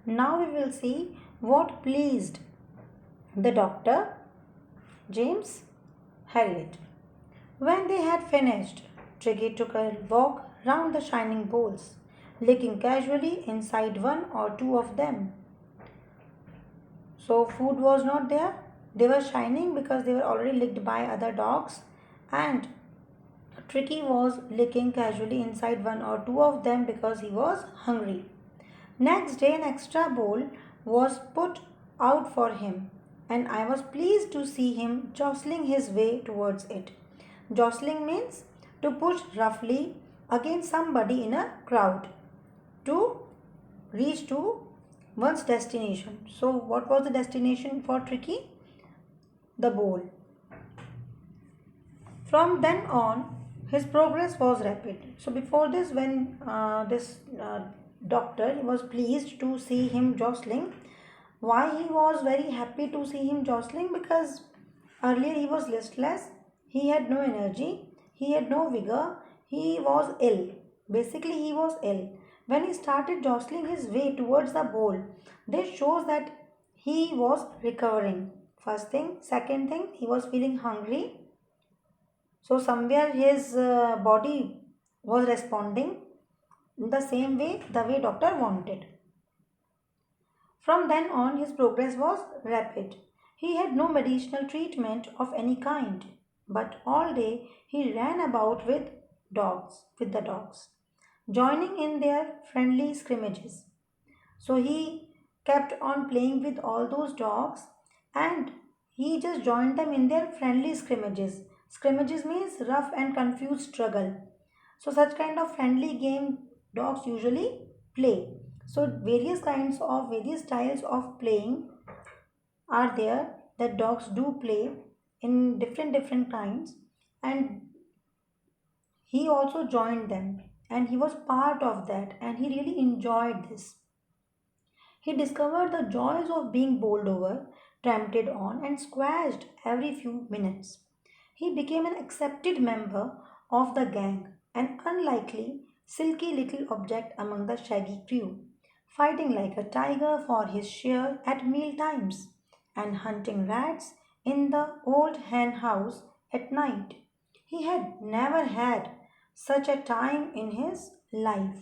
Now we will see what pleased the doctor, James Harriet. When they had finished, Tricky took a walk round the shining bowls, licking casually inside one or two of them. So, food was not there. They were shining because they were already licked by other dogs, and Tricky was licking casually inside one or two of them because he was hungry. Next day, an extra bowl was put out for him, and I was pleased to see him jostling his way towards it. Jostling means to push roughly against somebody in a crowd to reach to one's destination. So, what was the destination for Tricky? The bowl. From then on, his progress was rapid. So before this, when this doctor was pleased to see him jostling, why he was very happy to see him jostling? Because earlier he was listless, he had no energy, he had no vigor, he was ill. Basically, he was ill. When he started jostling his way towards the bowl, this shows that he was recovering. First thing, second thing, he was feeling hungry, so somewhere his body was responding in the same way, the way doctor wanted. From then on, his progress was rapid. He had no medicinal treatment of any kind, but all day he ran about with the dogs, joining in their friendly scrimmages. So he kept on playing with all those dogs, and he just joined them in their friendly scrimmages. Scrimmages means rough and confused struggle. So such kind of friendly game dogs usually play. So various styles of playing are there that dogs do play in different kinds, and he also joined them, and he was part of that, and he really enjoyed this. He discovered the joys of being bowled over, trampled on, and squashed every few minutes. He became an accepted member of the gang, an unlikely, silky little object among the shaggy crew, fighting like a tiger for his share at meal times, and hunting rats in the old hen house at night. He had never had such a time in his life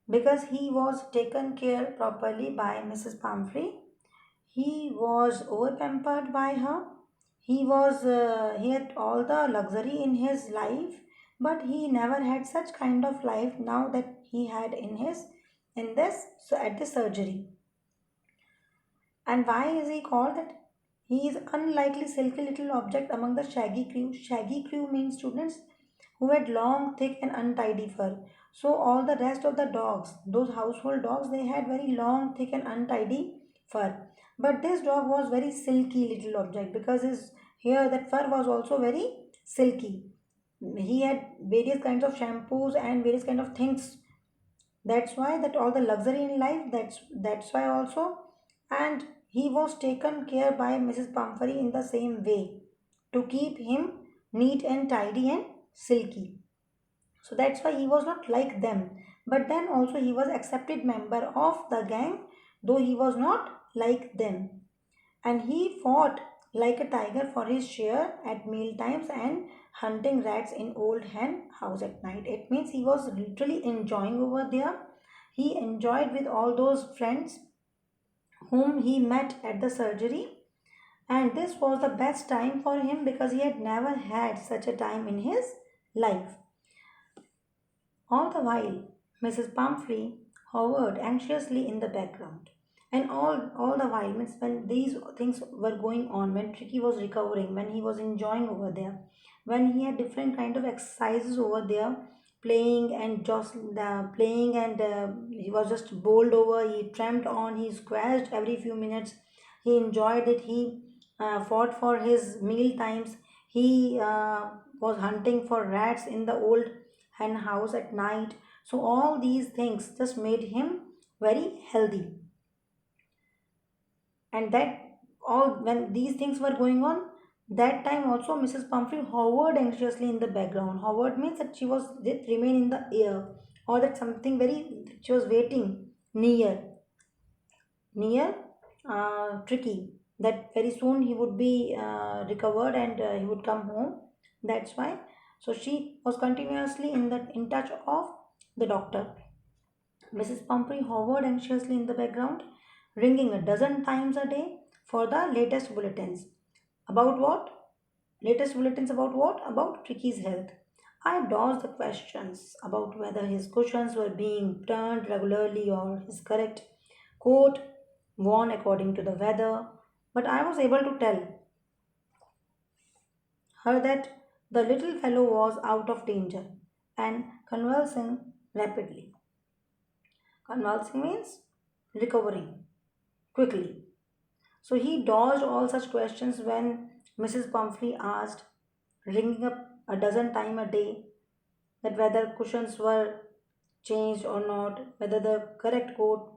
because he was taken care properly by Mrs. Pumphrey. He was over pampered by her. He had all the luxury in his life, but he never had such kind of life now that he had in this so at the surgery. And why is he called that? He is unlikely silky little object among the shaggy crew. Shaggy crew means students who had long, thick, and untidy fur. So all the rest of the dogs, those household dogs, they had very long, thick, and untidy fur. But this dog was very silky little object because his hair, that fur was also very silky. He had various kinds of shampoos and various kind of things. That's why that all the luxury in life. That's why also, and he was taken care by Mrs. Pumphrey in the same way to keep him neat and tidy and silky. So that's why he was not like them. But then also he was accepted member of the gang, though he was not like them. And he fought like a tiger for his share at meal times and hunting rats in old hen house at night. It means he was literally enjoying over there. He enjoyed with all those friends whom he met at the surgery, and this was the best time for him because he had never had such a time in his life. All the while, Mrs. Pumphrey hovered anxiously in the background. And all the while, means when these things were going on, when Tricky was recovering, when he was enjoying over there, when he had different kind of exercises over there, playing and just playing, and he was just bowled over, he tramped on, he squashed every few minutes, he enjoyed it, he fought for his meal times, he was hunting for rats in the old hen house at night. So all these things just made him very healthy. And that all when these things were going on, that time also Mrs. Pumphrey hovered anxiously in the background. Hovered means that she was did remain in the air, or that something very she was waiting near near Tricky, that very soon he would be recovered and he would come home. That's why. So she was continuously in touch of the doctor. Mrs. Pumphrey hovered anxiously in the background, ringing a dozen times a day for the latest bulletins. About what? Latest bulletins about what? About Tricky's health. I dodged the questions about whether his cushions were being turned regularly or his correct coat worn according to the weather, but I was able to tell her that the little fellow was out of danger and convalescing rapidly. Convalescing means recovering quickly. So he dodged all such questions when Mrs. Pumphrey asked, ringing up a dozen times a day, that whether cushions were changed or not, whether the correct coat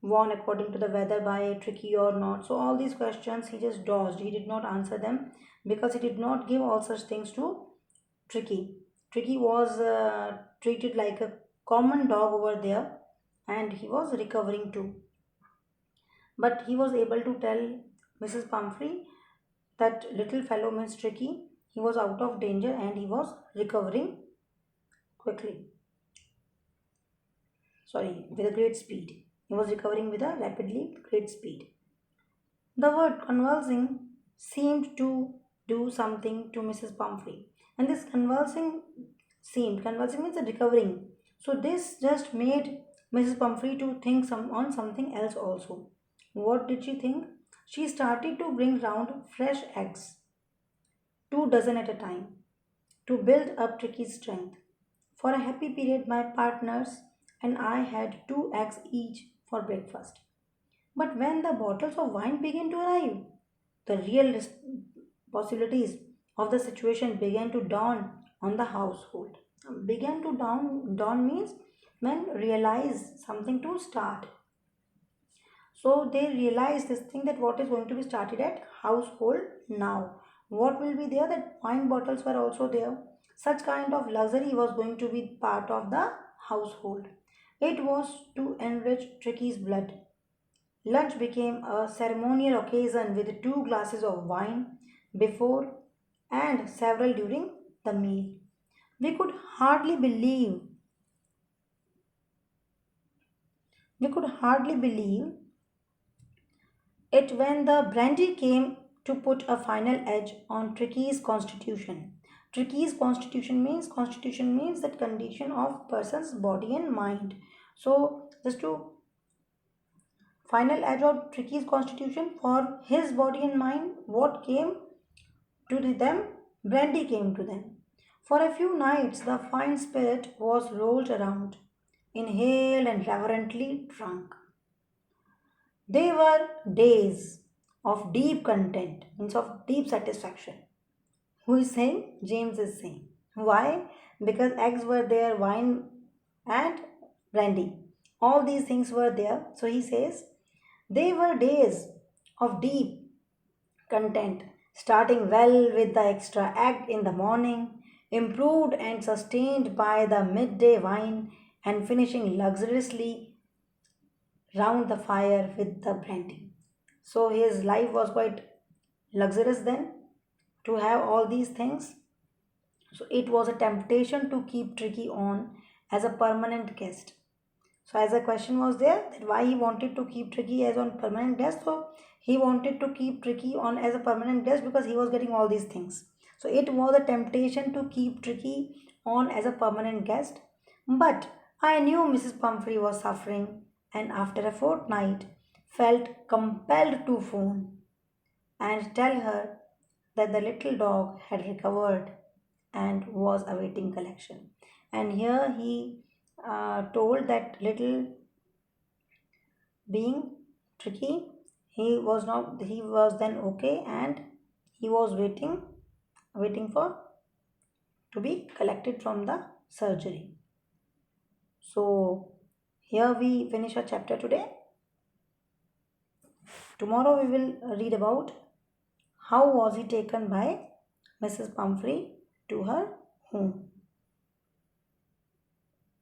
worn according to the weather by Tricky or not. So all these questions he just dodged. He did not answer them because he did not give all such things to Tricky. Tricky was treated like a common dog over there, and he was recovering too. But he was able to tell Mrs. Pumphrey that little fellow means Tricky. He was out of danger and he was recovering quickly. Sorry, with a great speed. He was recovering with a rapidly great speed. The word convulsing seemed to do something to Mrs. Pumphrey. And this convulsing means a recovering. So this just made Mrs. Pumphrey to think on something else also. What did she think? She started to bring round fresh eggs, 2 dozen at a time, to build up Tricky's strength. For a happy period, my partners and I had 2 eggs each for breakfast. But when the bottles of wine began to arrive, the real possibilities of the situation began to dawn on the household. Began to dawn means men realize something to start. So they realized this thing, that what is going to be started at household now. What will be there? That wine bottles were also there. Such kind of luxury was going to be part of the household. It was to enrich Tricky's blood. Lunch became a ceremonial occasion with 2 glasses of wine before and several during the meal. We could hardly believe we could hardly believe it when the brandy came to put a final edge on Tricky's constitution. Tricky's constitution means that condition of person's body and mind. So just to final edge of Tricky's constitution for his body and mind, what came to them? Brandy came to them. For a few nights the fine spirit was rolled around, inhaled and reverently drunk. They were days of deep content, means of deep satisfaction. Who is saying? James is saying. Why? Because eggs were there, wine and brandy. All these things were there. So he says, they were days of deep content, starting well with the extra egg in the morning, improved and sustained by the midday wine, and finishing luxuriously round the fire with the brandy. So his life was quite luxurious then to have all these things. So it was a temptation to keep Tricky on as a permanent guest. So as a question was there, that why he wanted to keep Tricky as on permanent guest. So he wanted to keep Tricky on as a permanent guest because he was getting all these things. So it was a temptation to keep Tricky on as a permanent guest. But I knew Mrs. Pumphrey was suffering, and after a fortnight felt compelled to phone and tell her that the little dog had recovered and was awaiting collection. And here he told that little being Tricky, he was then okay, and he was waiting for to be collected from the surgery. So here we finish our chapter today. Tomorrow we will read about how was he taken by Mrs. Pumphrey to her home.